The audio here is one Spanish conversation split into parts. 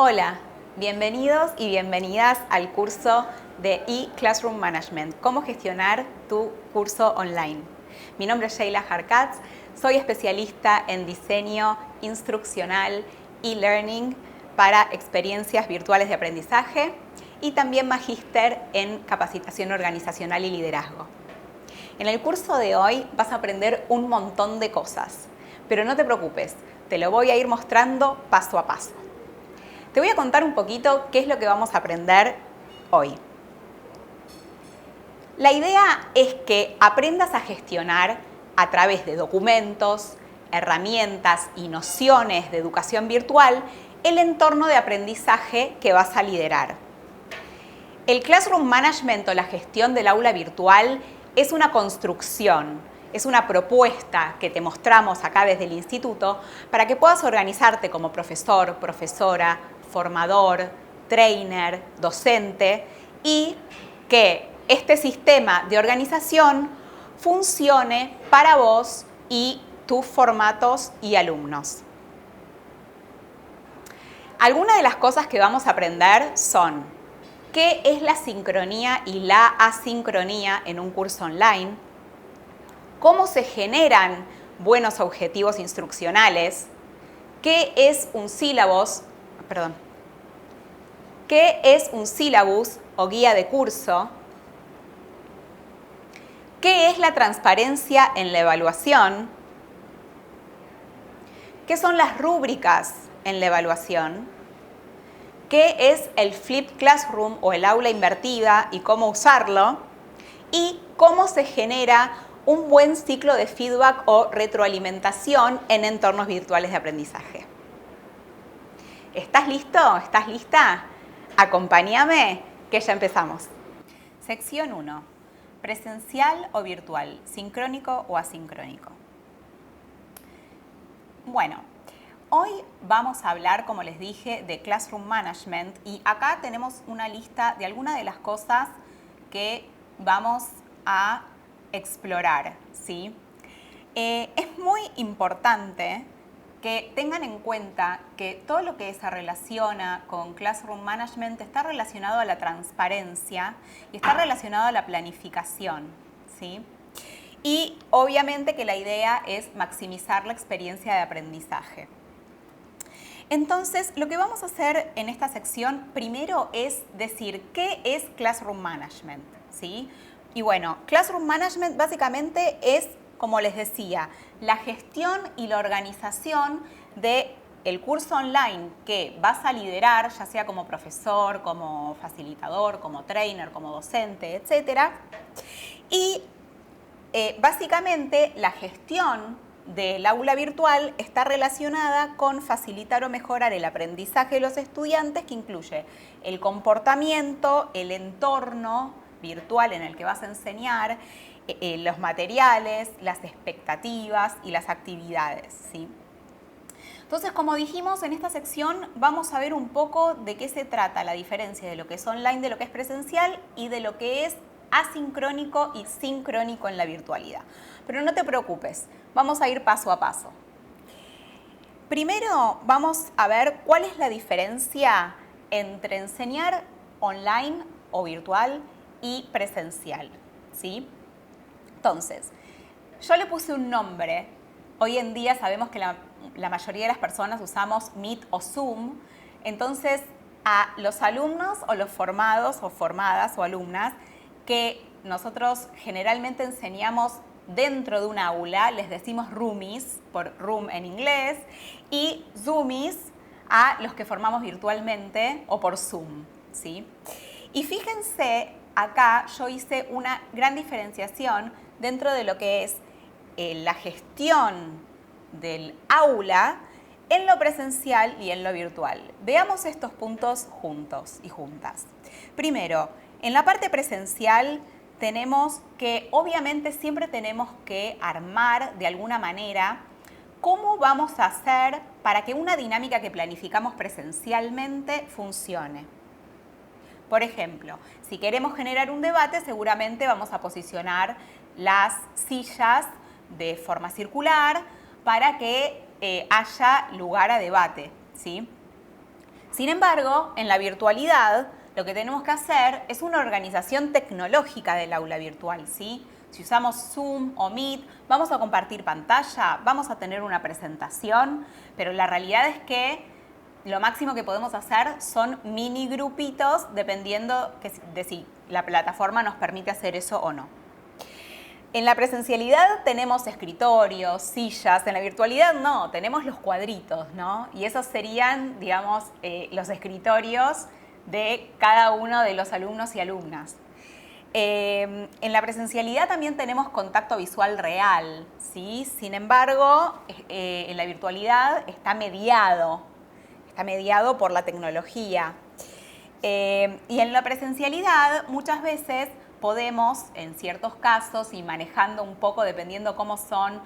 Hola, bienvenidos y bienvenidas al curso de eClassroom Management, cómo gestionar tu curso online. Mi nombre es Sheila Harkatz, soy especialista en diseño instruccional e-learning para experiencias virtuales de aprendizaje y también magíster en capacitación organizacional y liderazgo. En el curso de hoy vas a aprender un montón de cosas, pero no te preocupes, te lo voy a ir mostrando paso a paso. Te voy a contar un poquito qué es lo que vamos a aprender hoy. La idea es que aprendas a gestionar a través de documentos, herramientas y nociones de educación virtual el entorno de aprendizaje que vas a liderar. El Classroom Management o la gestión del aula virtual es una construcción, es una propuesta que te mostramos acá desde el instituto para que puedas organizarte como profesor, profesora, formador, trainer, docente y que este sistema de organización funcione para vos y tus formatos y alumnos. Algunas de las cosas que vamos a aprender son qué es la sincronía y la asincronía en un curso online, cómo se generan buenos objetivos instruccionales, qué es un sílabus o guía de curso, qué es la transparencia en la evaluación, qué son las rúbricas en la evaluación, qué es el Flipped Classroom o el aula invertida y cómo usarlo, y cómo se genera un buen ciclo de feedback o retroalimentación en entornos virtuales de aprendizaje. ¿Estás listo? ¿Estás lista? Acompáñame, que ya empezamos. Sección 1. ¿Presencial o virtual? ¿Sincrónico o asincrónico? Bueno, hoy vamos a hablar, como les dije, de Classroom Management y acá tenemos una lista de algunas de las cosas que vamos a explorar, ¿sí? Es muy importante que tengan en cuenta que todo lo que se relaciona con Classroom Management está relacionado a la transparencia y está relacionado a la planificación, ¿sí? Y obviamente que la idea es maximizar la experiencia de aprendizaje. Entonces, lo que vamos a hacer en esta sección primero es decir qué es Classroom Management, ¿sí? Y bueno, Classroom Management básicamente es, como les decía, la gestión y la organización del curso online que vas a liderar, ya sea como profesor, como facilitador, como trainer, como docente, etc. Y básicamente la gestión del aula virtual está relacionada con facilitar o mejorar el aprendizaje de los estudiantes, que incluye el comportamiento, el entorno virtual en el que vas a enseñar, los materiales, las expectativas y las actividades, ¿sí? Entonces, como dijimos, en esta sección vamos a ver un poco de qué se trata la diferencia de lo que es online, de lo que es presencial y de lo que es asincrónico y sincrónico en la virtualidad. Pero no te preocupes, vamos a ir paso a paso. Primero vamos a ver cuál es la diferencia entre enseñar online o virtual y presencial, ¿sí? Entonces, yo le puse un nombre. Hoy en día sabemos que la mayoría de las personas usamos Meet o Zoom. Entonces, a los alumnos o los formados o formadas o alumnas que nosotros generalmente enseñamos dentro de un aula, les decimos roomies, por room en inglés, y zoomies a los que formamos virtualmente o por Zoom, ¿sí? Y fíjense, acá yo hice una gran diferenciación dentro de lo que es la gestión del aula en lo presencial y en lo virtual. Veamos estos puntos juntos y juntas. Primero, en la parte presencial tenemos que, obviamente, siempre tenemos que armar de alguna manera cómo vamos a hacer para que una dinámica que planificamos presencialmente funcione. Por ejemplo, si queremos generar un debate, seguramente vamos a posicionar las sillas de forma circular para que haya lugar a debate, ¿sí? Sin embargo, en la virtualidad, lo que tenemos que hacer es una organización tecnológica del aula virtual, ¿sí? Si usamos Zoom o Meet, vamos a compartir pantalla, vamos a tener una presentación, pero la realidad es que lo máximo que podemos hacer son mini grupitos dependiendo de si la plataforma nos permite hacer eso o no. En la presencialidad tenemos escritorios, sillas, en la virtualidad no, tenemos los cuadritos, ¿no? Y esos serían, digamos, los escritorios de cada uno de los alumnos y alumnas. En la presencialidad también tenemos contacto visual real, ¿sí? Sin embargo, en la virtualidad está mediado por la tecnología. Y en la presencialidad muchas veces podemos, en ciertos casos, y manejando un poco, dependiendo cómo son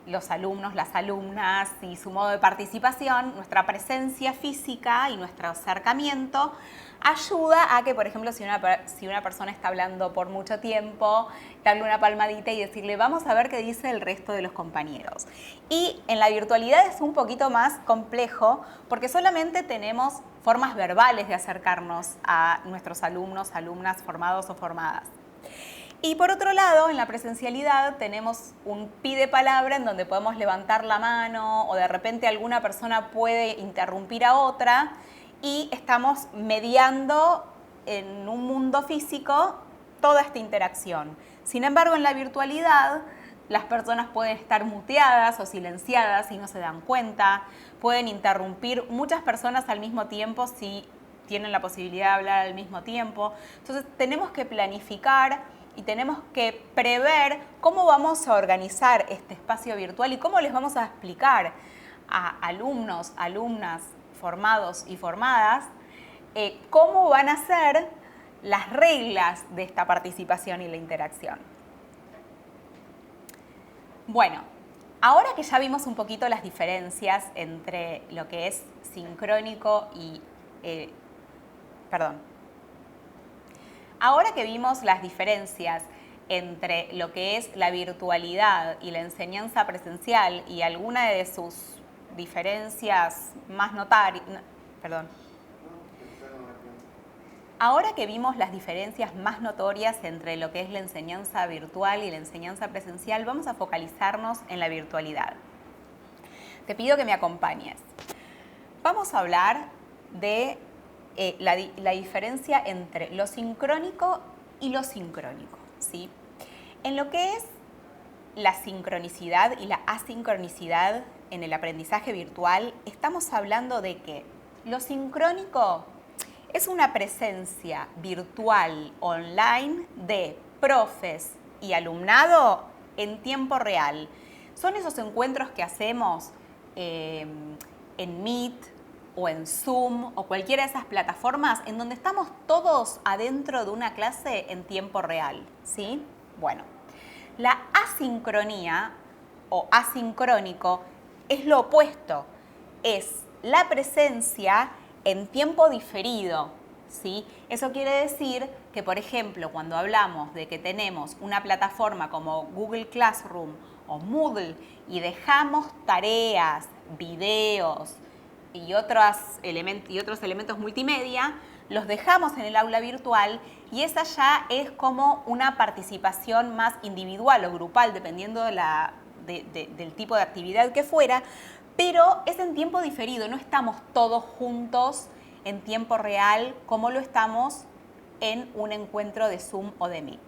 los alumnos, las alumnas y su modo de participación, nuestra presencia física y nuestro acercamiento ayuda a que, por ejemplo, si una persona está hablando por mucho tiempo, darle una palmadita y decirle, vamos a ver qué dice el resto de los compañeros. Y en la virtualidad es un poquito más complejo porque solamente tenemos formas verbales de acercarnos a nuestros alumnos, alumnas formados o formadas. Y por otro lado, en la presencialidad tenemos un pide palabra en donde podemos levantar la mano o de repente alguna persona puede interrumpir a otra y estamos mediando en un mundo físico toda esta interacción. Sin embargo, en la virtualidad las personas pueden estar muteadas o silenciadas y no se dan cuenta, pueden interrumpir muchas personas al mismo tiempo si tienen la posibilidad de hablar al mismo tiempo. Entonces tenemos que planificar y tenemos que prever cómo vamos a organizar este espacio virtual y cómo les vamos a explicar a alumnos, alumnas formados y formadas cómo van a ser las reglas de esta participación y la interacción. Bueno, ahora que ya vimos un poquito las diferencias entre lo que es sincrónico y... Ahora que vimos las diferencias entre lo que es la virtualidad y la enseñanza presencial y alguna de sus diferencias más notorias, Ahora que vimos las diferencias más notorias entre lo que es la enseñanza virtual y la enseñanza presencial, vamos a focalizarnos en la virtualidad. Te pido que me acompañes. Vamos a hablar de la diferencia entre lo sincrónico y lo sincrónico, ¿sí? En lo que es la sincronicidad y la asincronicidad en el aprendizaje virtual, estamos hablando de que lo sincrónico es una presencia virtual online de profes y alumnado en tiempo real. Son esos encuentros que hacemos en Meet o en Zoom o cualquiera de esas plataformas en donde estamos todos adentro de una clase en tiempo real, ¿sí? Bueno, la asincronía o asincrónico es lo opuesto, es la presencia en tiempo diferido, ¿sí? Eso quiere decir que, por ejemplo, cuando hablamos de que tenemos una plataforma como Google Classroom o Moodle y dejamos tareas, videos y otros elementos multimedia, los dejamos en el aula virtual y esa ya es como una participación más individual o grupal, dependiendo del tipo de actividad que fuera, pero es en tiempo diferido, no estamos todos juntos en tiempo real como lo estamos en un encuentro de Zoom o de Meet.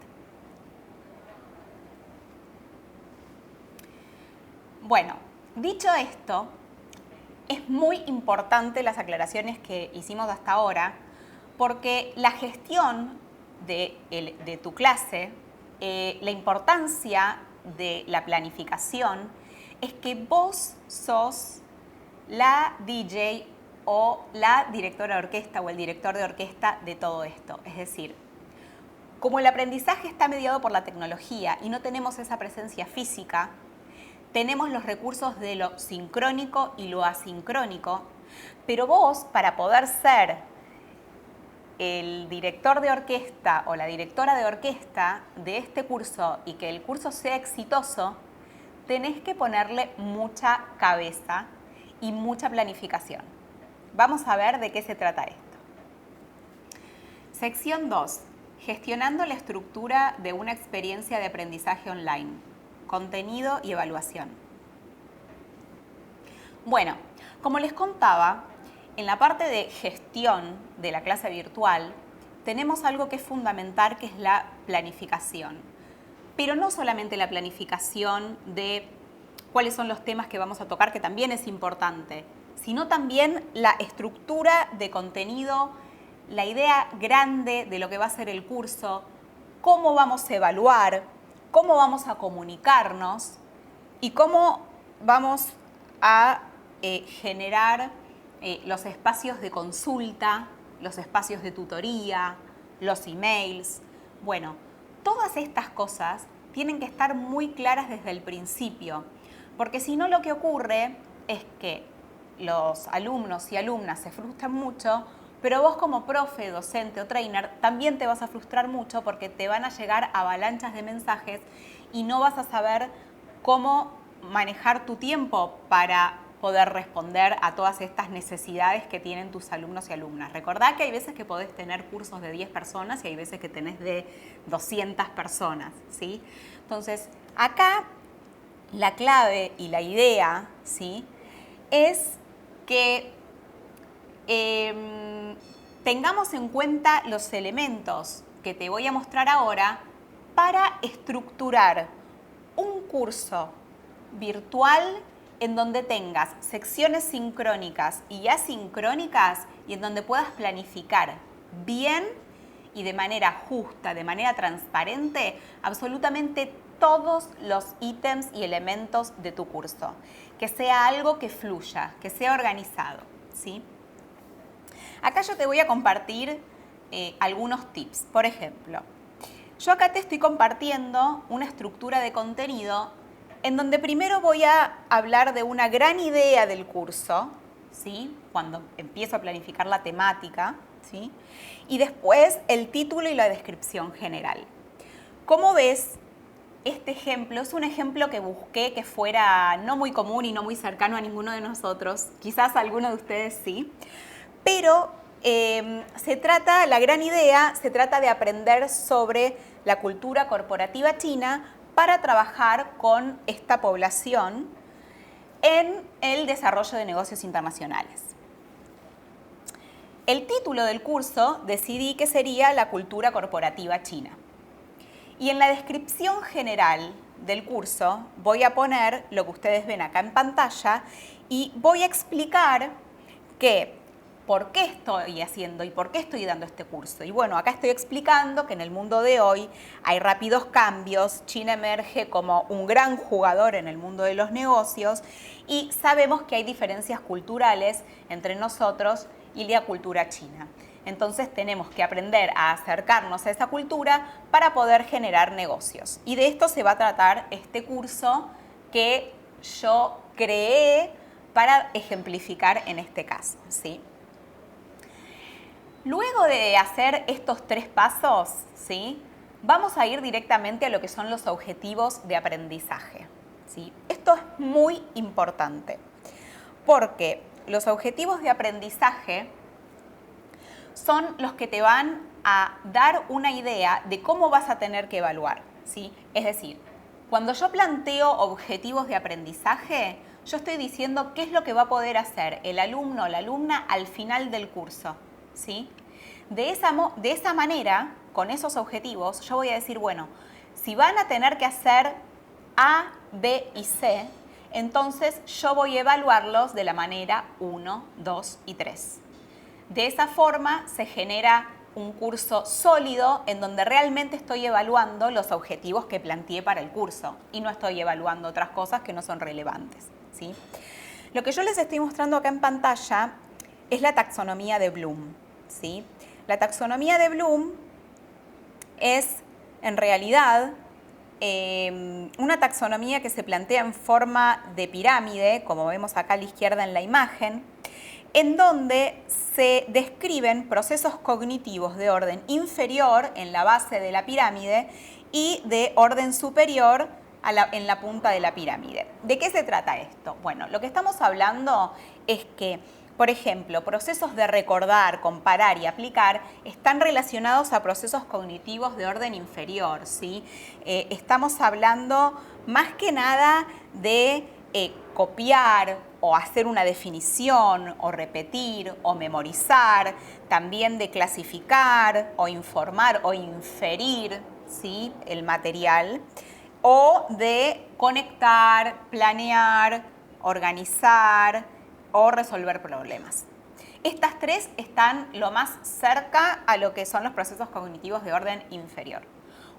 Bueno, dicho esto, es muy importante las aclaraciones que hicimos hasta ahora, porque la gestión de tu clase, la importancia de la planificación, es que vos sos la DJ o la directora de orquesta o el director de orquesta de todo esto. Es decir, como el aprendizaje está mediado por la tecnología y no tenemos esa presencia física, tenemos los recursos de lo sincrónico y lo asincrónico, pero vos, para poder ser el director de orquesta o la directora de orquesta de este curso y que el curso sea exitoso, tenés que ponerle mucha cabeza y mucha planificación. Vamos a ver de qué se trata esto. Sección 2. Gestionando la estructura de una experiencia de aprendizaje online. Contenido y evaluación. Bueno, como les contaba, en la parte de gestión de la clase virtual tenemos algo que es fundamental, que es la planificación. Pero no solamente la planificación de cuáles son los temas que vamos a tocar, que también es importante, sino también la estructura de contenido, la idea grande de lo que va a ser el curso, cómo vamos a evaluar, cómo vamos a comunicarnos y cómo vamos a generar los espacios de consulta, los espacios de tutoría, los emails. Bueno, todas estas cosas tienen que estar muy claras desde el principio, porque si no lo que ocurre es que los alumnos y alumnas se frustran mucho, pero vos como profe, docente o trainer también te vas a frustrar mucho porque te van a llegar avalanchas de mensajes y no vas a saber cómo manejar tu tiempo para poder responder a todas estas necesidades que tienen tus alumnos y alumnas. Recordá que hay veces que podés tener cursos de 10 personas y hay veces que tenés de 200 personas, ¿sí? Entonces, acá la clave y la idea, ¿sí?, es que tengamos en cuenta los elementos que te voy a mostrar ahora para estructurar un curso virtual en donde tengas secciones sincrónicas y asincrónicas y en donde puedas planificar bien y de manera justa, de manera transparente, absolutamente todos los ítems y elementos de tu curso. Que sea algo que fluya, que sea organizado, ¿sí? Acá yo te voy a compartir algunos tips. Por ejemplo, yo acá te estoy compartiendo una estructura de contenido en donde primero voy a hablar de una gran idea del curso, ¿sí?, cuando empiezo a planificar la temática, ¿sí?, y después el título y la descripción general. Como ves, este ejemplo es un ejemplo que busqué que fuera no muy común y no muy cercano a ninguno de nosotros, quizás a alguno de ustedes sí, pero la gran idea se trata de aprender sobre la cultura corporativa china para trabajar con esta población en el desarrollo de negocios internacionales. El título del curso decidí que sería La cultura corporativa china. Y en la descripción general del curso voy a poner lo que ustedes ven acá en pantalla y voy a explicar por qué estoy haciendo y por qué estoy dando este curso. Y bueno, acá estoy explicando que en el mundo de hoy hay rápidos cambios, China emerge como un gran jugador en el mundo de los negocios y sabemos que hay diferencias culturales entre nosotros y la cultura china. Entonces tenemos que aprender a acercarnos a esa cultura para poder generar negocios. Y de esto se va a tratar este curso que yo creé para ejemplificar en este caso, ¿sí? Luego de hacer estos 3 pasos, ¿sí?, vamos a ir directamente a lo que son los objetivos de aprendizaje, ¿sí? Esto es muy importante porque los objetivos de aprendizaje son los que te van a dar una idea de cómo vas a tener que evaluar, ¿sí? Es decir, cuando yo planteo objetivos de aprendizaje, yo estoy diciendo qué es lo que va a poder hacer el alumno o la alumna al final del curso, ¿sí? De esa manera, con esos objetivos, yo voy a decir, bueno, si van a tener que hacer A, B y C, entonces yo voy a evaluarlos de la manera 1, 2 y 3. De esa forma se genera un curso sólido en donde realmente estoy evaluando los objetivos que planteé para el curso y no estoy evaluando otras cosas que no son relevantes, ¿sí? Lo que yo les estoy mostrando acá en pantalla es la taxonomía de Bloom, ¿sí? La taxonomía de Bloom es, en realidad, una taxonomía que se plantea en forma de pirámide, como vemos acá a la izquierda en la imagen, en donde se describen procesos cognitivos de orden inferior en la base de la pirámide y de orden superior en la punta de la pirámide. ¿De qué se trata esto? Bueno, lo que estamos hablando es que Por ejemplo, procesos de recordar, comparar y aplicar están relacionados a procesos cognitivos de orden inferior, ¿sí? Estamos hablando más que nada de copiar o hacer una definición o repetir o memorizar, también de clasificar o informar o inferir, ¿sí?, el material, o de conectar, planear, organizar o resolver problemas. Estas tres están lo más cerca a lo que son los procesos cognitivos de orden inferior.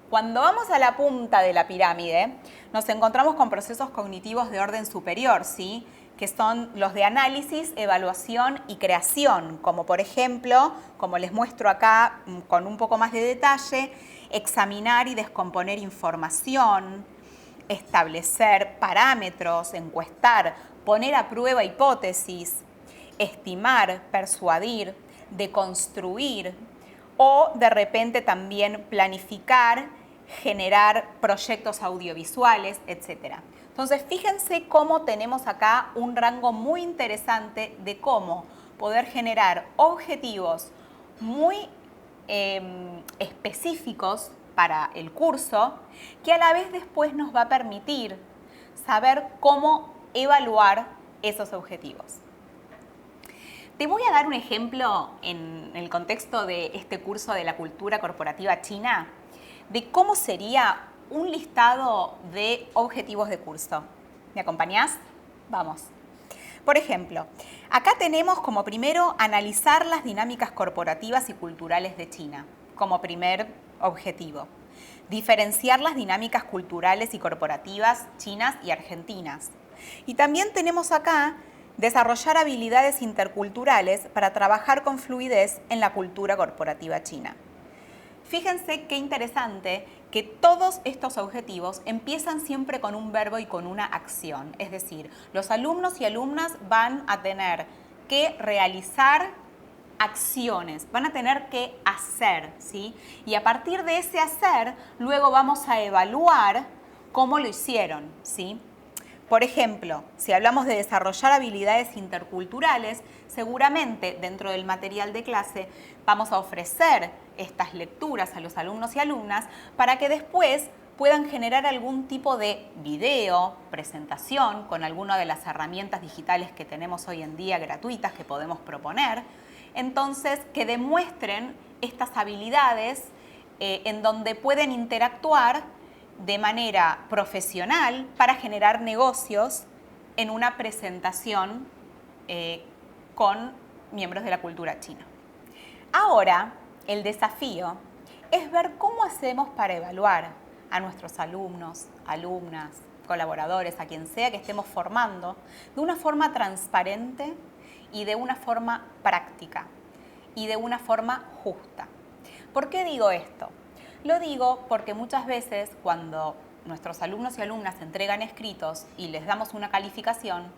Cuando vamos a la punta de la pirámide, nos encontramos con procesos cognitivos de orden superior, ¿sí?, que son los de análisis, evaluación y creación, como por ejemplo, como les muestro acá con un poco más de detalle, examinar y descomponer información, establecer parámetros, encuestar, poner a prueba hipótesis, estimar, persuadir, deconstruir o de repente también planificar, generar proyectos audiovisuales, etc. Entonces, fíjense cómo tenemos acá un rango muy interesante de cómo poder generar objetivos muy específicos para el curso, que a la vez después nos va a permitir saber cómo evaluar esos objetivos. Te voy a dar un ejemplo en el contexto de este curso de la cultura corporativa china de cómo sería un listado de objetivos de curso. ¿Me acompañás? Vamos. Por ejemplo, acá tenemos como primero analizar las dinámicas corporativas y culturales de China, como primer objetivo. Diferenciar las dinámicas culturales y corporativas chinas y argentinas. Y también tenemos acá desarrollar habilidades interculturales para trabajar con fluidez en la cultura corporativa china. Fíjense qué interesante que todos estos objetivos empiezan siempre con un verbo y con una acción. Es decir, los alumnos y alumnas van a tener que realizar acciones, van a tener que hacer, ¿sí? Y a partir de ese hacer, luego vamos a evaluar cómo lo hicieron, ¿sí? Por ejemplo, si hablamos de desarrollar habilidades interculturales, seguramente dentro del material de clase vamos a ofrecer estas lecturas a los alumnos y alumnas para que después puedan generar algún tipo de video, presentación con alguna de las herramientas digitales que tenemos hoy en día gratuitas que podemos proponer. Entonces, que demuestren estas habilidades en donde pueden interactuar de manera profesional para generar negocios en una presentación con miembros de la cultura china. Ahora, el desafío es ver cómo hacemos para evaluar a nuestros alumnos, alumnas, colaboradores, a quien sea que estemos formando, de una forma transparente y de una forma práctica y de una forma justa. ¿Por qué digo esto? Lo digo porque muchas veces cuando nuestros alumnos y alumnas entregan escritos y les damos una calificación,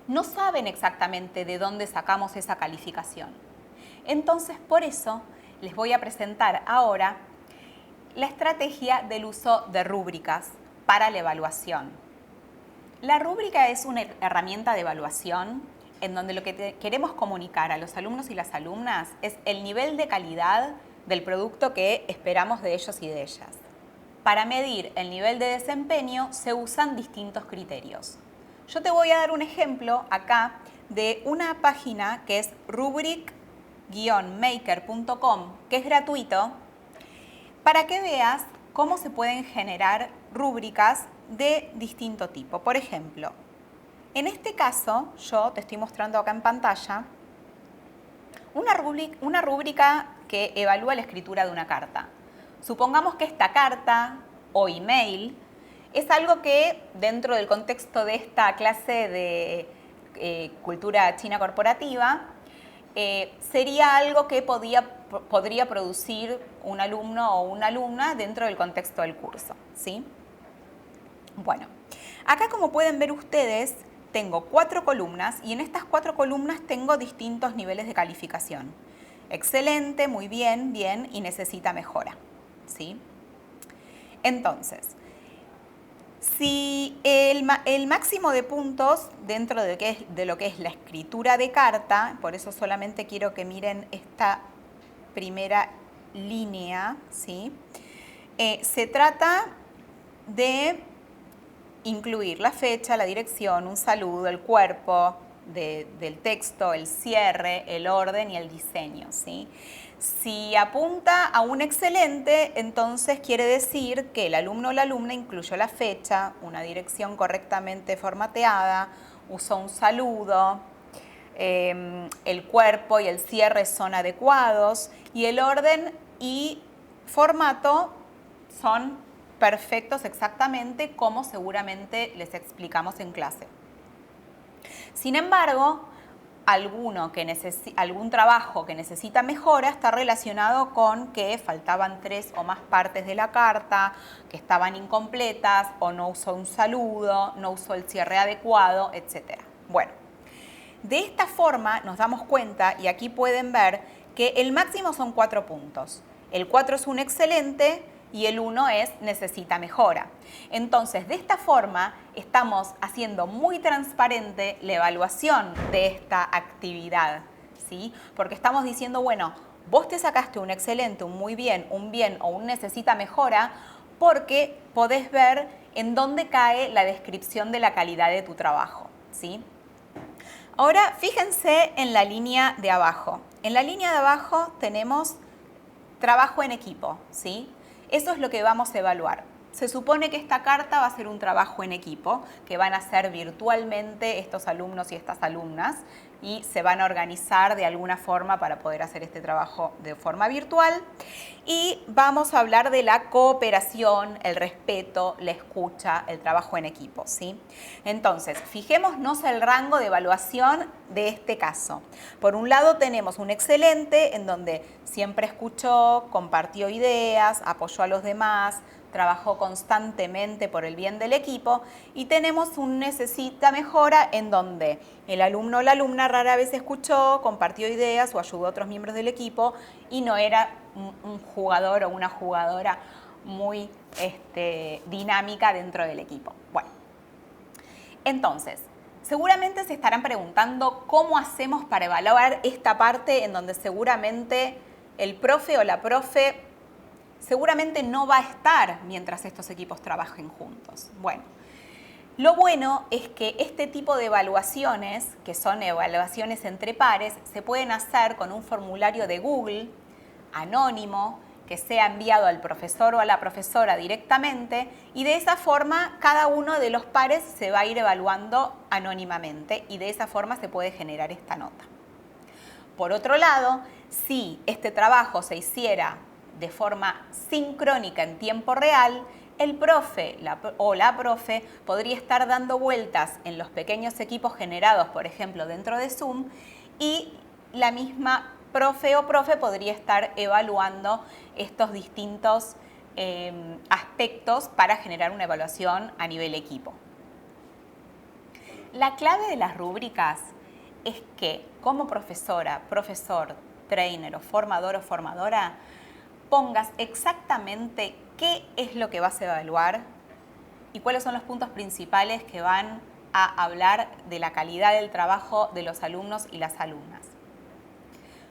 no saben exactamente de dónde sacamos esa calificación. Entonces, por eso les voy a presentar ahora la estrategia del uso de rúbricas para la evaluación. La rúbrica es una herramienta de evaluación en donde lo que queremos comunicar a los alumnos y las alumnas es el nivel de calidad del producto que esperamos de ellos y de ellas. Para medir el nivel de desempeño se usan distintos criterios. Yo te voy a dar un ejemplo acá de una página que es rubric-maker.com, que es gratuito, para que veas cómo se pueden generar rúbricas de distinto tipo. Por ejemplo, en este caso, yo te estoy mostrando acá en pantalla una rúbrica que evalúa la escritura de una carta. Supongamos que esta carta o email es algo que dentro del contexto de esta clase de cultura china corporativa sería algo que podría producir un alumno o una alumna dentro del contexto del curso, ¿sí? Bueno, acá como pueden ver ustedes, tengo 4 columnas y en estas 4 columnas tengo distintos niveles de calificación. Excelente, muy bien, bien y necesita mejora, ¿sí? Entonces, Si el máximo de puntos dentro de lo que es la escritura de carta, por eso solamente quiero que miren esta primera línea, ¿sí? Se trata de incluir la fecha, la dirección, un saludo, el cuerpo del texto, el cierre, el orden y el diseño, ¿sí? Si apunta a un excelente, entonces quiere decir que el alumno o la alumna incluyó la fecha, una dirección correctamente formateada, usó un saludo, el cuerpo y el cierre son adecuados y el orden y formato son perfectos exactamente como seguramente les explicamos en clase. Sin embargo, algún trabajo que necesita mejora está relacionado con que faltaban 3 o más partes de la carta, que estaban incompletas o no usó un saludo, no usó el cierre adecuado, etc. Bueno, de esta forma nos damos cuenta, y aquí pueden ver, que el máximo son 4 puntos. El 4 es un excelente y el 1 es necesita mejora. Entonces, de esta forma estamos haciendo muy transparente la evaluación de esta actividad, ¿sí? Porque estamos diciendo, bueno, vos te sacaste un excelente, un muy bien, un bien o un necesita mejora porque podés ver en dónde cae la descripción de la calidad de tu trabajo, ¿sí? Ahora, fíjense en la línea de abajo. En la línea de abajo tenemos trabajo en equipo, ¿sí? Eso es lo que vamos a evaluar. Se supone que esta carta va a ser un trabajo en equipo, que van a hacer virtualmente estos alumnos y estas alumnas y se van a organizar de alguna forma para poder hacer este trabajo de forma virtual. Y vamos a hablar de la cooperación, el respeto, la escucha, el trabajo en equipo, ¿sí? Entonces, fijémonos el rango de evaluación de este caso. Por un lado tenemos un excelente en donde siempre escuchó, compartió ideas, apoyó a los demás, trabajó constantemente por el bien del equipo, y tenemos un necesita mejora en donde el alumno o la alumna rara vez escuchó, compartió ideas o ayudó a otros miembros del equipo y no era un jugador o una jugadora muy dinámica dentro del equipo. Bueno, entonces, seguramente se estarán preguntando cómo hacemos para evaluar esta parte en donde seguramente el profe o la profe seguramente no va a estar mientras estos equipos trabajen juntos. Bueno, lo bueno es que este tipo de evaluaciones, que son evaluaciones entre pares, se pueden hacer con un formulario de Google anónimo que sea enviado al profesor o a la profesora directamente, y de esa forma cada uno de los pares se va a ir evaluando anónimamente y de esa forma se puede generar esta nota. Por otro lado, si este trabajo se hiciera de forma sincrónica en tiempo real, el profe o la profe podría estar dando vueltas en los pequeños equipos generados, por ejemplo, dentro de Zoom, y la misma profe o profe podría estar evaluando estos distintos aspectos para generar una evaluación a nivel equipo. La clave de las rúbricas es que como profesora, profesor, trainer o formadora, pongas exactamente qué es lo que vas a evaluar y cuáles son los puntos principales que van a hablar de la calidad del trabajo de los alumnos y las alumnas.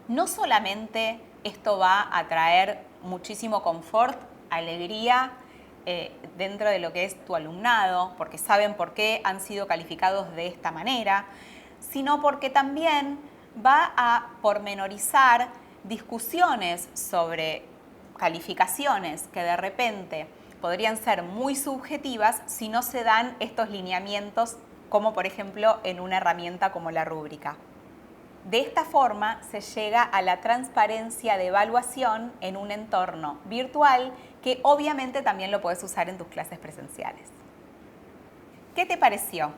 No solamente esto va a traer muchísimo confort, alegría dentro de lo que es tu alumnado, porque saben por qué han sido calificados de esta manera, sino porque también va a pormenorizar discusiones sobre calificaciones que de repente podrían ser muy subjetivas si no se dan estos lineamientos, como por ejemplo en una herramienta como la rúbrica. De esta forma se llega a la transparencia de evaluación en un entorno virtual que obviamente también lo puedes usar en tus clases presenciales. ¿Qué te pareció?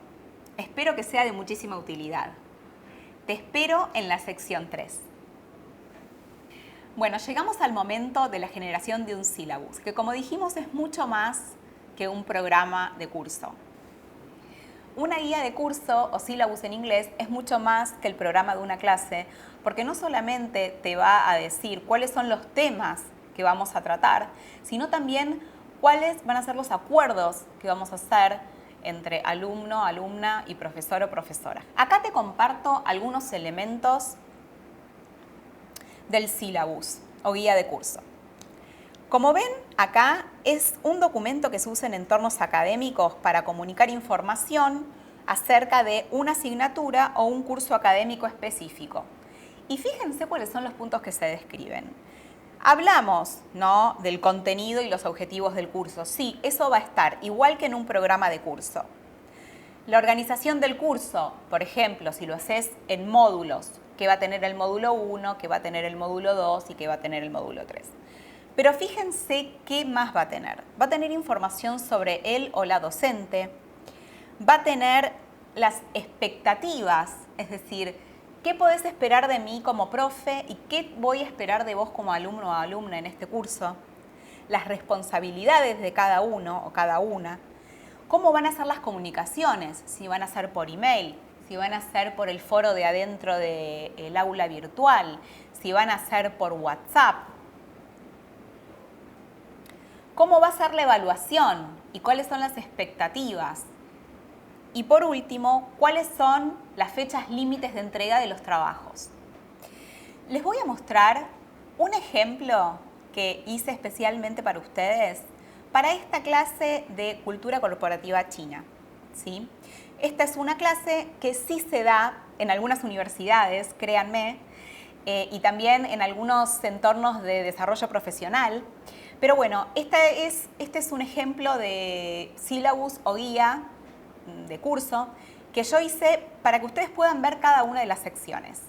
Espero que sea de muchísima utilidad. Te espero en la sección 3. Bueno, llegamos al momento de la generación de un sílabus, que como dijimos es mucho más que un programa de curso. Una guía de curso o sílabus en inglés es mucho más que el programa de una clase, porque no solamente te va a decir cuáles son los temas que vamos a tratar, sino también cuáles van a ser los acuerdos que vamos a hacer entre alumno, alumna y profesor o profesora. Acá te comparto algunos elementos del sílabus o guía de curso. Como ven, acá es un documento que se usa en entornos académicos para comunicar información acerca de una asignatura o un curso académico específico. Y fíjense cuáles son los puntos que se describen. Hablamos, ¿no?, del contenido y los objetivos del curso. Sí, eso va a estar, igual que en un programa de curso. La organización del curso, por ejemplo, si lo haces en módulos, que va a tener el módulo 1, que va a tener el módulo 2 y que va a tener el módulo 3. Pero fíjense qué más va a tener. Va a tener información sobre él o la docente, va a tener las expectativas, es decir, qué podés esperar de mí como profe y qué voy a esperar de vos como alumno o alumna en este curso, las responsabilidades de cada uno o cada una, cómo van a ser las comunicaciones, si van a ser por email, si van a ser por el foro de adentro del aula virtual, si van a ser por WhatsApp. ¿Cómo va a ser la evaluación y cuáles son las expectativas? Y por último, ¿cuáles son las fechas límites de entrega de los trabajos? Les voy a mostrar un ejemplo que hice especialmente para ustedes para esta clase de cultura corporativa china, ¿sí? Esta es una clase que sí se da en algunas universidades, créanme, y también en algunos entornos de desarrollo profesional. Pero bueno, este es un ejemplo de sílabus o guía de curso que yo hice para que ustedes puedan ver cada una de las secciones.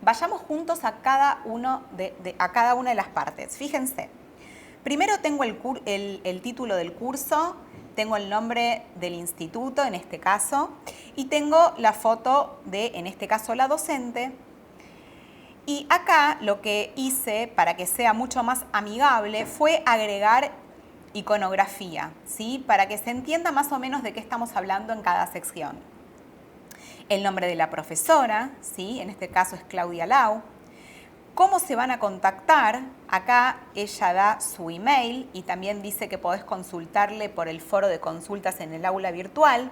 Vayamos juntos a cada una de las partes. Fíjense, primero tengo el título del curso, tengo el nombre del instituto en este caso y tengo la foto de, en este caso, la docente. Y acá lo que hice para que sea mucho más amigable fue agregar iconografía, ¿sí?, para que se entienda más o menos de qué estamos hablando en cada sección. El nombre de la profesora, ¿sí?, en este caso es Claudia Lau. ¿Cómo se van a contactar? Acá ella da su email y también dice que podés consultarle por el foro de consultas en el aula virtual.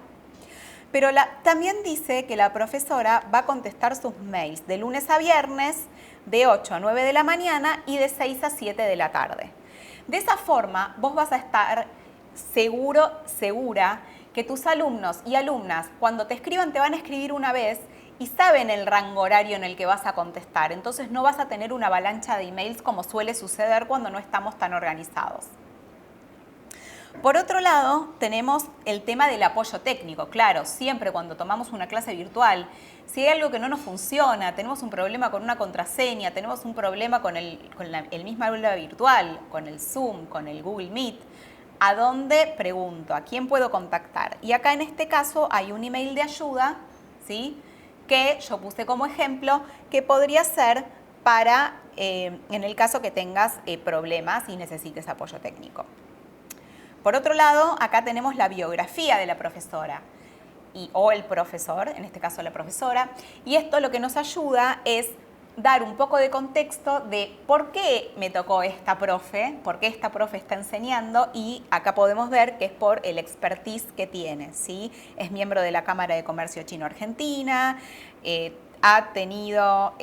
Pero también dice que la profesora va a contestar sus mails de lunes a viernes de 8 a 9 de la mañana y de 6 a 7 de la tarde. De esa forma, vos vas a estar segura que tus alumnos y alumnas, cuando te escriban, te van a escribir una vez y saben el rango horario en el que vas a contestar. Entonces no vas a tener una avalancha de emails como suele suceder cuando no estamos tan organizados. Por otro lado, tenemos el tema del apoyo técnico. Claro, siempre cuando tomamos una clase virtual, si hay algo que no nos funciona, tenemos un problema con una contraseña, tenemos un problema con el mismo aula virtual, con el Zoom, con el Google Meet, ¿a dónde pregunto? ¿A quién puedo contactar? Y acá en este caso hay un email de ayuda, ¿sí?, que yo puse como ejemplo, que podría ser para, en el caso que tengas problemas y necesites apoyo técnico. Por otro lado, acá tenemos la biografía de la profesora o el profesor, en este caso la profesora, y esto lo que nos ayuda es dar un poco de contexto de por qué me tocó esta profe, por qué esta profe está enseñando, y acá podemos ver que es por el expertise que tiene, ¿sí? Es miembro de la Cámara de Comercio Chino-Argentina, ha tenido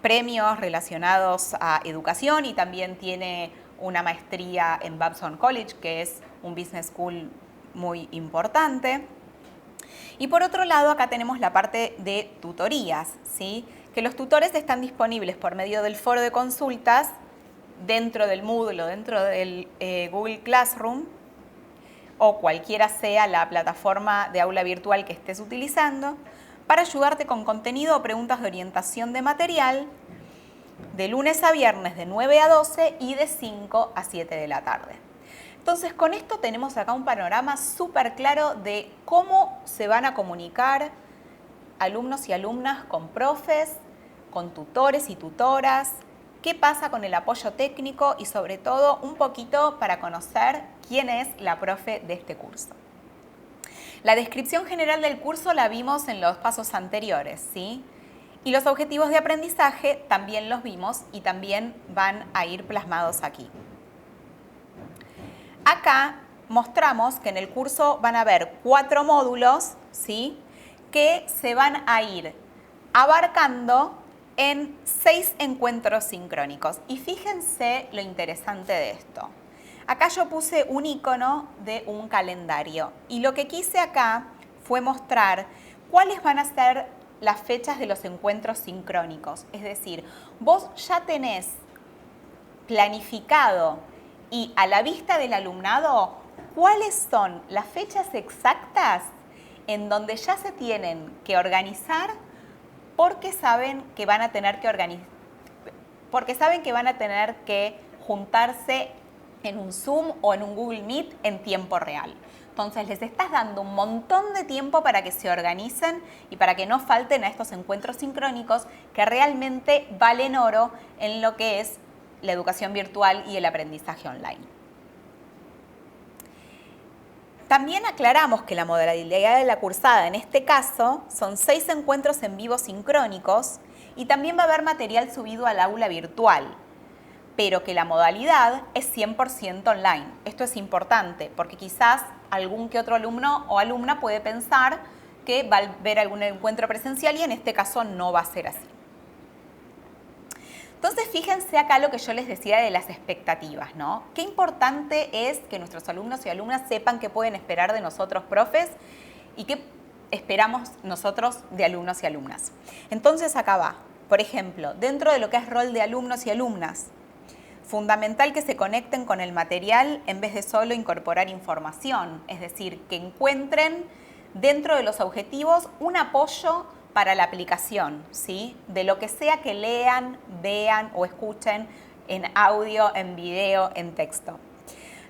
premios relacionados a educación y también tiene una maestría en Babson College, que es un business school muy importante. Y por otro lado, acá tenemos la parte de tutorías, ¿sí?, que los tutores están disponibles por medio del foro de consultas dentro del Moodle o dentro del Google Classroom o cualquiera sea la plataforma de aula virtual que estés utilizando para ayudarte con contenido o preguntas de orientación de material de lunes a viernes de 9 a 12 y de 5 a 7 de la tarde. Entonces, con esto tenemos acá un panorama súper claro de cómo se van a comunicar alumnos y alumnas con profes, con tutores y tutoras, qué pasa con el apoyo técnico y sobre todo un poquito para conocer quién es la profe de este curso. La descripción general del curso la vimos en los pasos anteriores, ¿sí? Y los objetivos de aprendizaje también los vimos y también van a ir plasmados aquí. Acá mostramos que en el curso van a haber 4 módulos, ¿sí?, que se van a ir abarcando en 6 encuentros sincrónicos. Y fíjense lo interesante de esto. Acá yo puse un icono de un calendario y lo que quise acá fue mostrar cuáles van a ser las fechas de los encuentros sincrónicos. Es decir, vos ya tenés planificado y a la vista del alumnado cuáles son las fechas exactas en donde ya se tienen que organizar porque saben que van a tener que juntarse en un Zoom o en un Google Meet en tiempo real. Entonces les estás dando un montón de tiempo para que se organicen y para que no falten a estos encuentros sincrónicos que realmente valen oro en lo que es la educación virtual y el aprendizaje online. También aclaramos que la modalidad de la cursada en este caso son 6 encuentros en vivo sincrónicos y también va a haber material subido al aula virtual, pero que la modalidad es 100% online. Esto es importante porque quizás algún que otro alumno o alumna puede pensar que va a ver algún encuentro presencial y en este caso no va a ser así. Entonces, fíjense acá lo que yo les decía de las expectativas, ¿no? Qué importante es que nuestros alumnos y alumnas sepan qué pueden esperar de nosotros, profes, y qué esperamos nosotros de alumnos y alumnas. Entonces, acá va. Por ejemplo, dentro de lo que es rol de alumnos y alumnas, fundamental que se conecten con el material en vez de solo incorporar información, es decir, que encuentren dentro de los objetivos un apoyo para la aplicación, ¿sí?, de lo que sea que lean, vean o escuchen en audio, en video, en texto.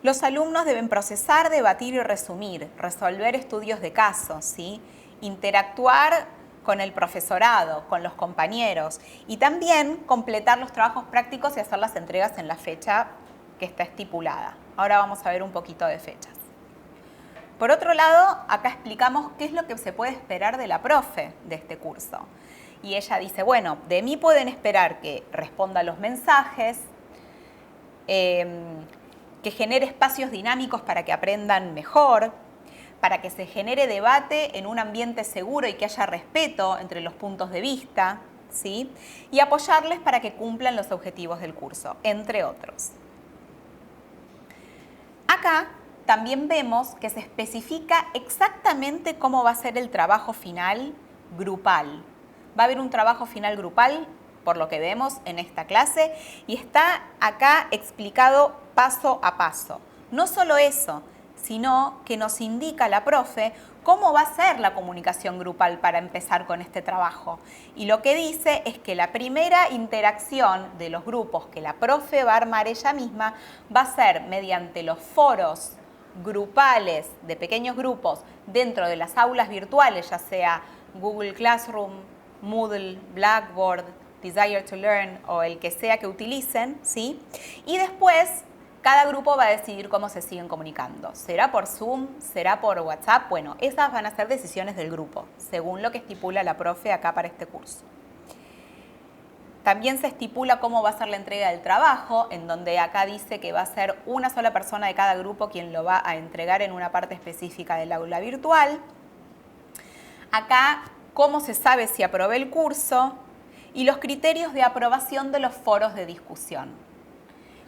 Los alumnos deben procesar, debatir y resumir, resolver estudios de caso, ¿sí?, interactuar con el profesorado, con los compañeros y también completar los trabajos prácticos y hacer las entregas en la fecha que está estipulada. Ahora vamos a ver un poquito de fechas. Por otro lado, acá explicamos qué es lo que se puede esperar de la profe de este curso. Y ella dice, bueno, de mí pueden esperar que responda a los mensajes, que genere espacios dinámicos para que aprendan mejor, para que se genere debate en un ambiente seguro y que haya respeto entre los puntos de vista, ¿sí?, y apoyarles para que cumplan los objetivos del curso, entre otros. Acá también vemos que se especifica exactamente cómo va a ser el trabajo final grupal. Va a haber un trabajo final grupal, por lo que vemos en esta clase, y está acá explicado paso a paso. No solo eso, sino que nos indica la profe cómo va a ser la comunicación grupal para empezar con este trabajo. Y lo que dice es que la primera interacción de los grupos que la profe va a armar ella misma va a ser mediante los foros grupales de pequeños grupos dentro de las aulas virtuales, ya sea Google Classroom, Moodle, Blackboard, Desire to Learn o el que sea que utilicen, ¿sí? Y después cada grupo va a decidir cómo se siguen comunicando. ¿Será por Zoom? ¿Será por WhatsApp? Bueno, esas van a ser decisiones del grupo, según lo que estipula la profe acá para este curso. También se estipula cómo va a ser la entrega del trabajo, en donde acá dice que va a ser una sola persona de cada grupo quien lo va a entregar en una parte específica del aula virtual. Acá, cómo se sabe si aprobé el curso y los criterios de aprobación de los foros de discusión.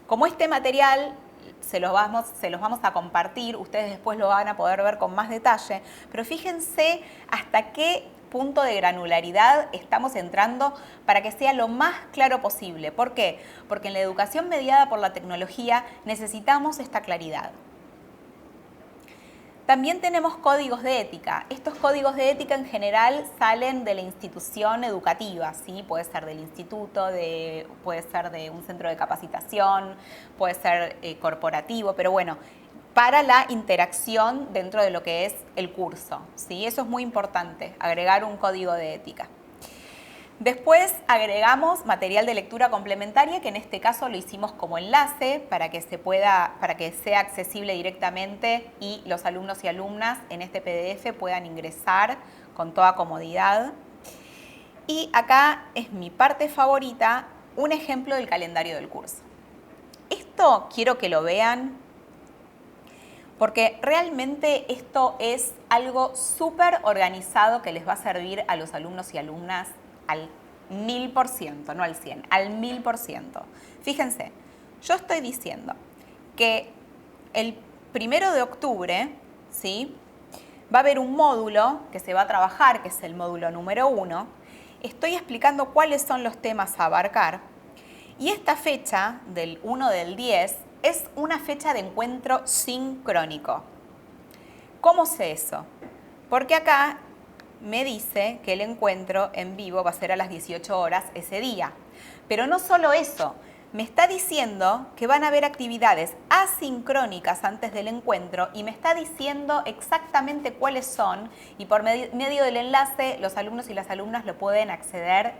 Como este material se los vamos a compartir, ustedes después lo van a poder ver con más detalle, pero fíjense hasta qué punto de granularidad estamos entrando para que sea lo más claro posible. ¿Por qué? Porque en la educación mediada por la tecnología necesitamos esta claridad. También tenemos códigos de ética. Estos códigos de ética en general salen de la institución educativa, ¿sí? Puede ser del instituto, puede ser de un centro de capacitación, puede ser corporativo, pero bueno, para la interacción dentro de lo que es el curso, ¿sí? Eso es muy importante, agregar un código de ética. Después agregamos material de lectura complementaria, que en este caso lo hicimos como enlace para que sea accesible directamente y los alumnos y alumnas en este PDF puedan ingresar con toda comodidad. Y acá es mi parte favorita, un ejemplo del calendario del curso. Esto quiero que lo vean porque realmente esto es algo súper organizado que les va a servir a los alumnos y alumnas al 1000%, no al 100, al 1000%. Fíjense, yo estoy diciendo que el 1 de octubre, ¿sí?, va a haber un módulo que se va a trabajar, que es el módulo número 1. Estoy explicando cuáles son los temas a abarcar. Y esta fecha, del 1 del 10, es una fecha de encuentro sincrónico. ¿Cómo sé eso? Porque acá me dice que el encuentro en vivo va a ser a las 18 horas ese día. Pero no solo eso, me está diciendo que van a haber actividades asincrónicas antes del encuentro y me está diciendo exactamente cuáles son, y por medio del enlace los alumnos y las alumnas lo pueden acceder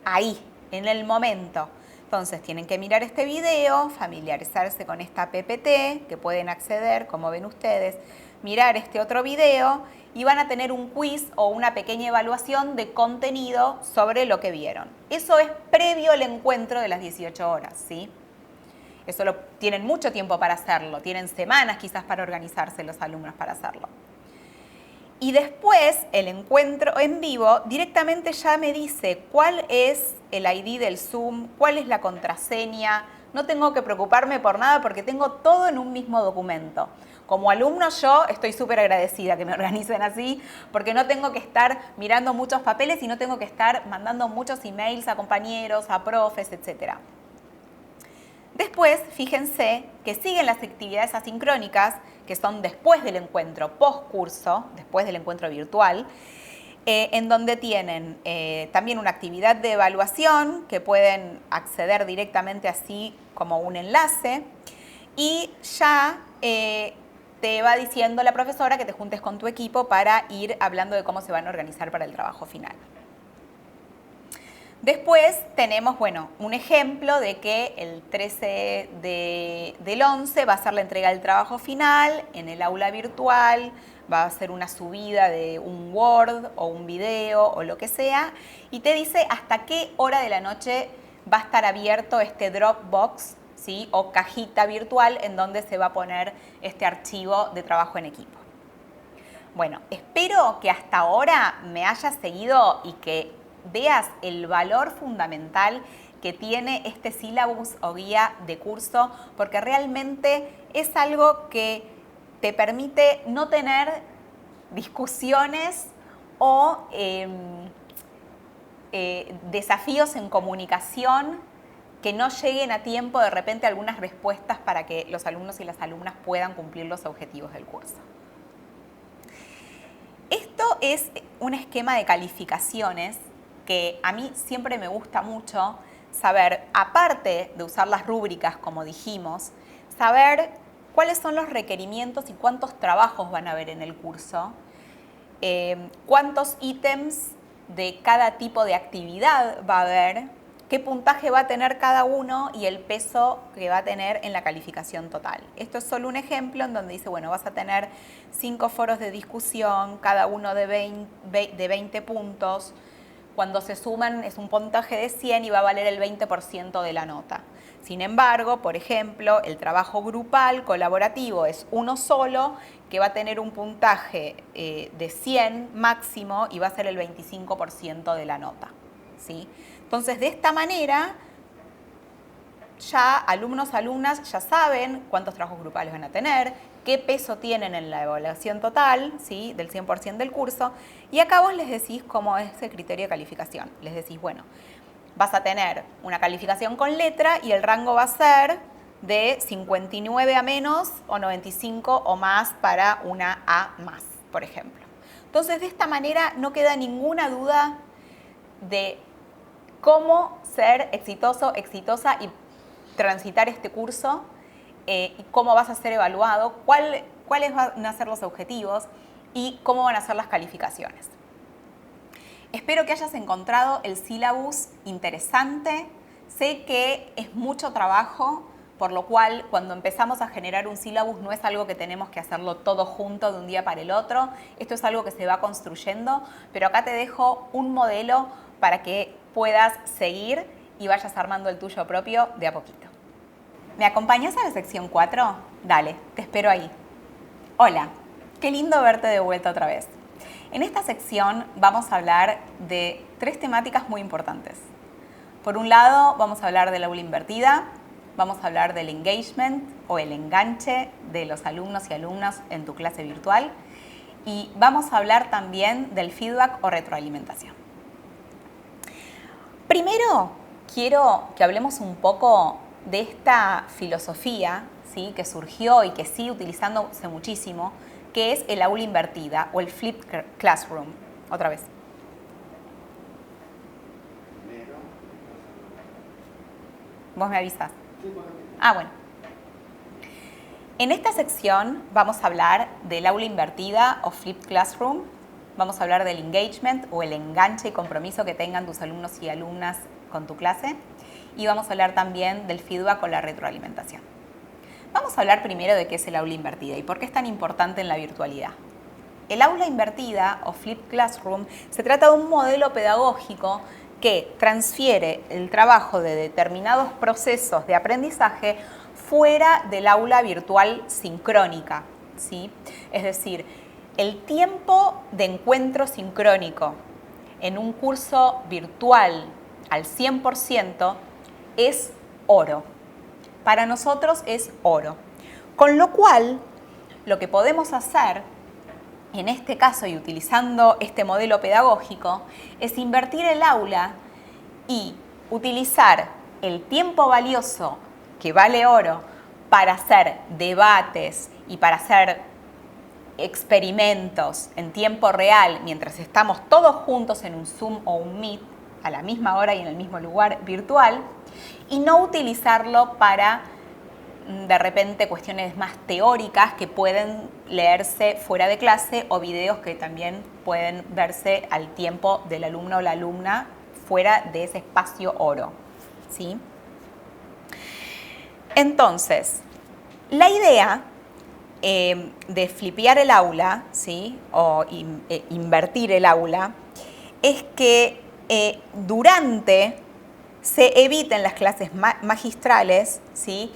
ahí, en el momento. Entonces tienen que mirar este video, familiarizarse con esta PPT, que pueden acceder, como ven ustedes, mirar este otro video y van a tener un quiz o una pequeña evaluación de contenido sobre lo que vieron. Eso es previo al encuentro de las 18 horas, ¿sí? Eso tienen mucho tiempo para hacerlo, tienen semanas quizás para organizarse los alumnos para hacerlo. Y después, el encuentro en vivo, directamente ya me dice cuál es el ID del Zoom, cuál es la contraseña. No tengo que preocuparme por nada porque tengo todo en un mismo documento. Como alumno yo estoy súper agradecida que me organicen así porque no tengo que estar mirando muchos papeles y no tengo que estar mandando muchos emails a compañeros, a profes, etc. Después, fíjense que siguen las actividades asincrónicas, que son después del encuentro, post curso, después del encuentro virtual, en donde tienen también una actividad de evaluación que pueden acceder directamente así como un enlace, y ya te va diciendo la profesora que te juntes con tu equipo para ir hablando de cómo se van a organizar para el trabajo final. Después tenemos, bueno, un ejemplo de que el 13 del 11 va a ser la entrega del trabajo final en el aula virtual, va a ser una subida de un Word o un video o lo que sea, y te dice hasta qué hora de la noche va a estar abierto este Dropbox, ¿sí?, o cajita virtual en donde se va a poner este archivo de trabajo en equipo. Bueno, espero que hasta ahora me hayas seguido y que veas el valor fundamental que tiene este sílabus o guía de curso, porque realmente es algo que te permite no tener discusiones o desafíos en comunicación que no lleguen a tiempo de repente algunas respuestas para que los alumnos y las alumnas puedan cumplir los objetivos del curso. Esto es un esquema de calificaciones que a mí siempre me gusta mucho saber, aparte de usar las rúbricas como dijimos, saber cuáles son los requerimientos y cuántos trabajos van a haber en el curso, cuántos ítems de cada tipo de actividad va a haber, qué puntaje va a tener cada uno y el peso que va a tener en la calificación total. Esto es solo un ejemplo en donde dice, bueno, vas a tener 5 foros de discusión, cada uno de 20 puntos. Cuando se suman es un puntaje de 100 y va a valer el 20% de la nota. Sin embargo, por ejemplo, el trabajo grupal colaborativo es uno solo, que va a tener un puntaje de 100 máximo y va a ser el 25% de la nota, ¿sí? Entonces, de esta manera, ya alumnos, alumnas ya saben cuántos trabajos grupales van a tener, qué peso tienen en la evaluación total, ¿sí?, del 100% del curso, y acá vos les decís cómo es el criterio de calificación. Les decís, bueno, vas a tener una calificación con letra y el rango va a ser de 59 a menos o 95 o más para una A más, por ejemplo. Entonces, de esta manera no queda ninguna duda de cómo ser exitoso, exitosa y transitar este curso, y cómo vas a ser evaluado, cuáles van a ser los objetivos y cómo van a ser las calificaciones. Espero que hayas encontrado el sílabus interesante. Sé que es mucho trabajo, por lo cual cuando empezamos a generar un sílabus no es algo que tenemos que hacerlo todo junto de un día para el otro. Esto es algo que se va construyendo, pero acá te dejo un modelo para que puedas seguir y vayas armando el tuyo propio de a poquito. ¿Me acompañas a la sección 4? Dale, te espero ahí. Hola, qué lindo verte de vuelta otra vez. En esta sección vamos a hablar de 3 temáticas muy importantes. Por un lado, vamos a hablar del aula invertida, vamos a hablar del engagement o el enganche de los alumnos y alumnas en tu clase virtual y vamos a hablar también del feedback o retroalimentación. Primero, quiero que hablemos un poco de esta filosofía, ¿sí?, que surgió y que sigue utilizándose muchísimo, que es el aula invertida o el flipped classroom. Otra vez. Vos me avisas. Bueno. En esta sección vamos a hablar del aula invertida o flipped classroom. Vamos a hablar del engagement o el enganche y compromiso que tengan tus alumnos y alumnas con tu clase. Y vamos a hablar también del feedback o la retroalimentación. Vamos a hablar primero de qué es el aula invertida y por qué es tan importante en la virtualidad. El aula invertida o flipped classroom se trata de un modelo pedagógico que transfiere el trabajo de determinados procesos de aprendizaje fuera del aula virtual sincrónica, ¿sí? Es decir, el tiempo de encuentro sincrónico en un curso virtual al 100% es oro. Para nosotros es oro. Con lo cual, lo que podemos hacer en este caso y utilizando este modelo pedagógico es invertir el aula y utilizar el tiempo valioso que vale oro para hacer debates y para hacer experimentos en tiempo real mientras estamos todos juntos en un Zoom o un Meet a la misma hora y en el mismo lugar virtual y no utilizarlo para de repente cuestiones más teóricas que pueden leerse fuera de clase o videos que también pueden verse al tiempo del alumno o la alumna fuera de ese espacio oro, ¿sí? Entonces, la idea de flipear el aula, ¿sí?, o invertir el aula, es que durante se eviten las clases magistrales, ¿sí?,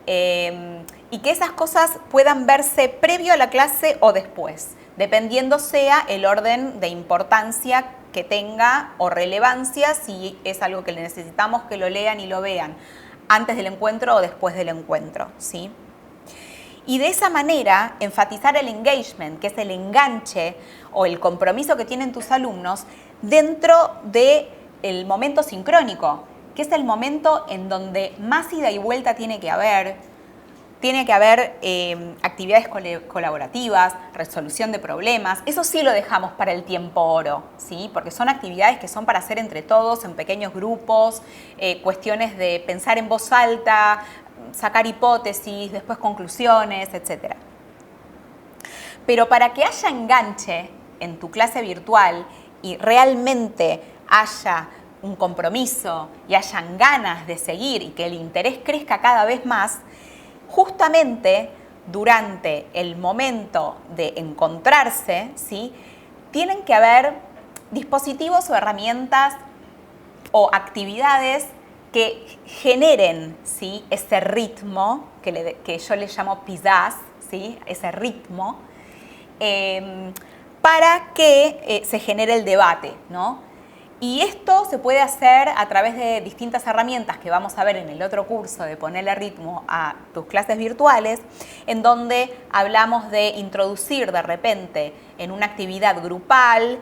y que esas cosas puedan verse previo a la clase o después, dependiendo sea el orden de importancia que tenga o relevancia, si es algo que necesitamos que lo lean y lo vean antes del encuentro o después del encuentro, ¿sí? Y de esa manera enfatizar el engagement, que es el enganche o el compromiso que tienen tus alumnos dentro del momento sincrónico, que es el momento en donde más ida y vuelta tiene que haber actividades colaborativas, resolución de problemas. Eso sí lo dejamos para el tiempo oro, ¿sí?, porque son actividades que son para hacer entre todos, en pequeños grupos, cuestiones de pensar en voz alta, sacar hipótesis, después conclusiones, etc. Pero para que haya enganche en tu clase virtual y realmente haya un compromiso y hayan ganas de seguir y que el interés crezca cada vez más, justamente durante el momento de encontrarse, ¿sí?, tienen que haber dispositivos o herramientas o actividades que generen, ¿sí?, ese ritmo que yo le llamo pizzazz, ¿sí?, ese ritmo, para que se genere el debate, ¿no? Y esto se puede hacer a través de distintas herramientas que vamos a ver en el otro curso de ponerle ritmo a tus clases virtuales, en donde hablamos de introducir de repente en una actividad grupal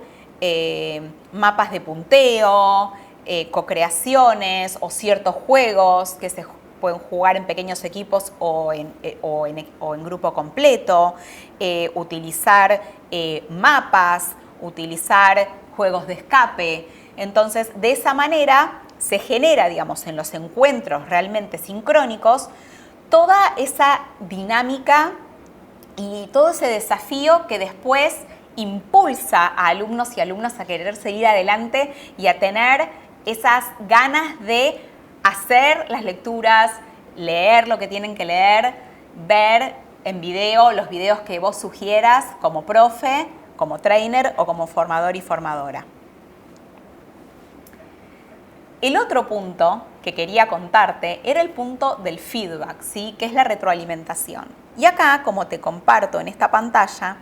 mapas de punteo, co-creaciones o ciertos juegos que se pueden jugar en pequeños equipos o en grupo completo, utilizar mapas, utilizar juegos de escape. Entonces, de esa manera se genera, digamos, en los encuentros realmente sincrónicos, toda esa dinámica y todo ese desafío que después impulsa a alumnos y alumnas a querer seguir adelante y a tener esas ganas de hacer las lecturas, leer lo que tienen que leer, ver en video los videos que vos sugieras como profe, como trainer o como formador y formadora. El otro punto que quería contarte era el punto del feedback, ¿sí? Que es la retroalimentación. Y acá, como te comparto en esta pantalla,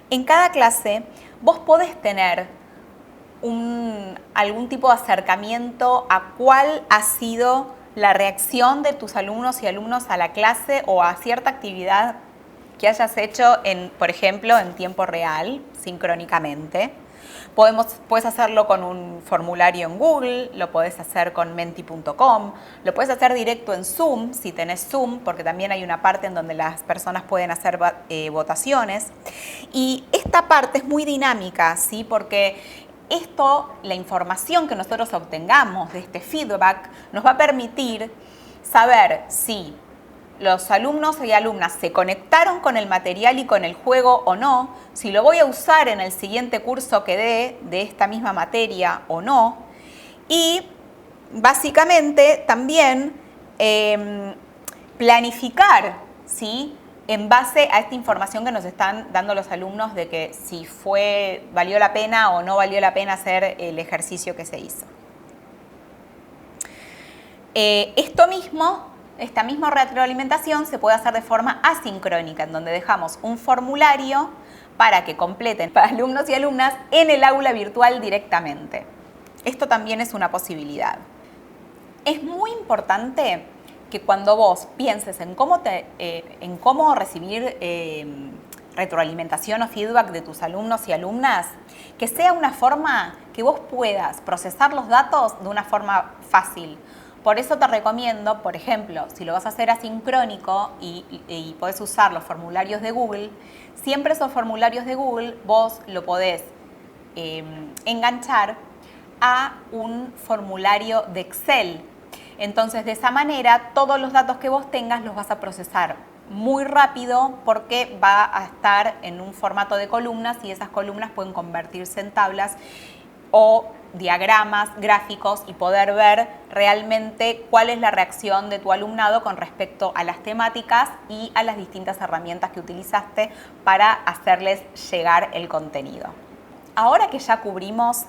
en cada clase vos podés tener algún tipo de acercamiento a cuál ha sido la reacción de tus alumnos y alumnas a la clase o a cierta actividad que hayas hecho, por ejemplo, en tiempo real, sincrónicamente. Puedes hacerlo con un formulario en Google, lo puedes hacer con menti.com, lo puedes hacer directo en Zoom, si tenés Zoom, porque también hay una parte en donde las personas pueden hacer votaciones. Y esta parte es muy dinámica, ¿sí? Porque la información que nosotros obtengamos de este feedback nos va a permitir saber si los alumnos y alumnas se conectaron con el material y con el juego o no, si lo voy a usar en el siguiente curso que dé de esta misma materia o no. Y básicamente también planificar, ¿sí? En base a esta información que nos están dando los alumnos de que si valió la pena o no valió la pena hacer el ejercicio que se hizo. Esta misma retroalimentación se puede hacer de forma asincrónica, en donde dejamos un formulario para que completen para alumnos y alumnas en el aula virtual directamente. Esto también es una posibilidad. Es muy importante que cuando vos pienses en cómo recibir retroalimentación o feedback de tus alumnos y alumnas, que sea una forma que vos puedas procesar los datos de una forma fácil. Por eso te recomiendo, por ejemplo, si lo vas a hacer asincrónico y podés usar los formularios de Google, siempre esos formularios de Google vos lo podés enganchar a un formulario de Excel. Entonces, de esa manera, todos los datos que vos tengas los vas a procesar muy rápido porque va a estar en un formato de columnas y esas columnas pueden convertirse en tablas o diagramas, gráficos y poder ver realmente cuál es la reacción de tu alumnado con respecto a las temáticas y a las distintas herramientas que utilizaste para hacerles llegar el contenido. Ahora que ya cubrimos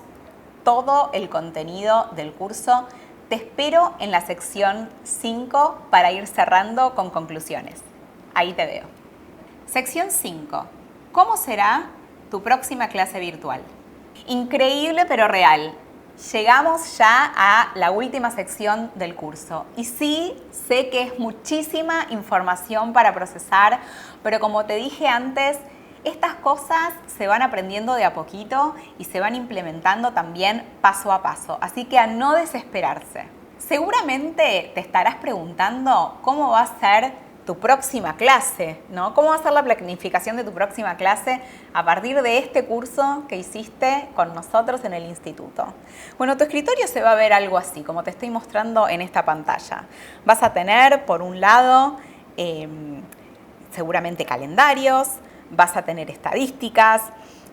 todo el contenido del curso, te espero en la sección 5 para ir cerrando con conclusiones. Ahí te veo. Sección 5. ¿Cómo será tu próxima clase virtual? Increíble pero real. Llegamos ya a la última sección del curso. Y sí, sé que es muchísima información para procesar, pero como te dije antes, estas cosas se van aprendiendo de a poquito y se van implementando también paso a paso. Así que a no desesperarse. Seguramente te estarás preguntando cómo va a ser tu próxima clase, ¿no? ¿Cómo va a ser la planificación de tu próxima clase a partir de este curso que hiciste con nosotros en el instituto? Bueno, tu escritorio se va a ver algo así, como te estoy mostrando en esta pantalla. Vas a tener, por un lado, seguramente calendarios, vas a tener estadísticas,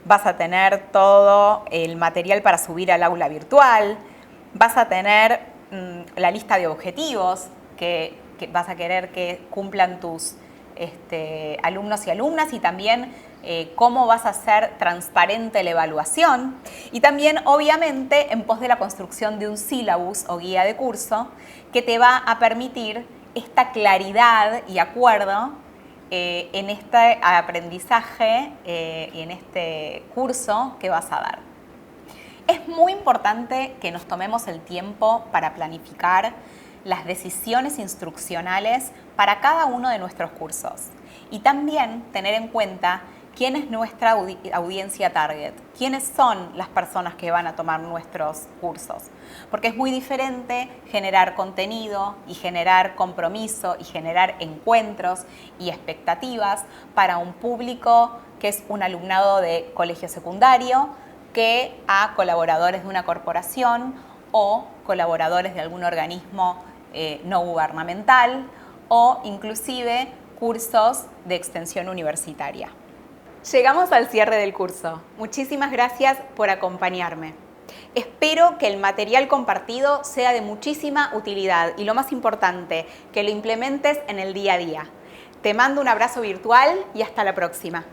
vas a tener todo el material para subir al aula virtual, vas a tener la lista de objetivos que vas a querer que cumplan tus alumnos y alumnas y también cómo vas a hacer transparente la evaluación y también obviamente en pos de la construcción de un sílabus o guía de curso que te va a permitir esta claridad y acuerdo en este aprendizaje y en este curso que vas a dar. Es muy importante que nos tomemos el tiempo para planificar las decisiones instruccionales para cada uno de nuestros cursos y también tener en cuenta quién es nuestra audiencia target, quiénes son las personas que van a tomar nuestros cursos, porque es muy diferente generar contenido y generar compromiso y generar encuentros y expectativas para un público que es un alumnado de colegio secundario que a colaboradores de una corporación o colaboradores de algún organismo no gubernamental o inclusive cursos de extensión universitaria. Llegamos al cierre del curso. Muchísimas gracias por acompañarme. Espero que el material compartido sea de muchísima utilidad y lo más importante, que lo implementes en el día a día. Te mando un abrazo virtual y hasta la próxima.